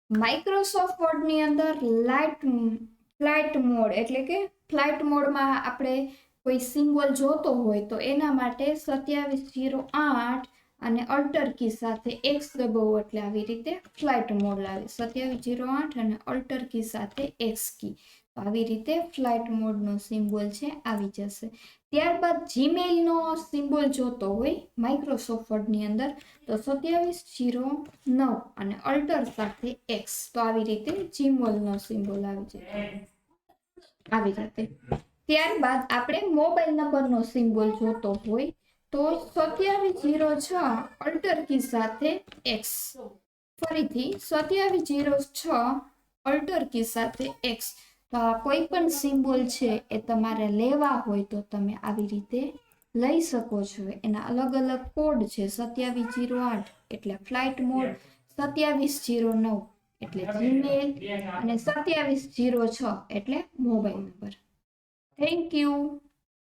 Microsoft વર્ડની અંદર flight mode એટલે કે ફ્લાઇટ મોડમાં આપણે કોઈ સિમ્બોલ જોતો હોય તો એના માટે 2708 અને અલ્ટર કી સાથે એક્સ દબાવો એટલે આવી રીતે ફ્લાઇટ મોડ લાવે. 2708 અને અલ્ટર કી સાથે એક્સ કી, તો આવી રીતે ફ્લાઇટ મોડનો સિમ્બોલ છે આવી જશે. ત્યારબાદ જીમેઇલનો સિમ્બોલ જોતો હોય માઇક્રોસોફ્ટ વર્ડની અંદર તો 2709 અને અલ્ટર સાથે એક્સ, તો આવી રીતે જીમેઇલનો સિમ્બોલ આવી રીતે. ત્યારબાદ આપણે મોબાઈલ નંબરનો સિમ્બોલ જોતો હોય તો 2706 અલ્ટર કી સાથે એક્સ, ફરીથી 2706 અલ્ટર કી સાથે એક્સ. તો આ કોઈ પણ સિમ્બોલ છે એ તમારે લેવા હોય તો તમે આવી રીતે લઈ શકો છો. એના અલગ અલગ કોડ છે. 2708 એટલે ફ્લાઇટ મોડ, 2709 એટલે જીમેલ અને 2706 એટલે મોબાઈલ નંબર. Thank you.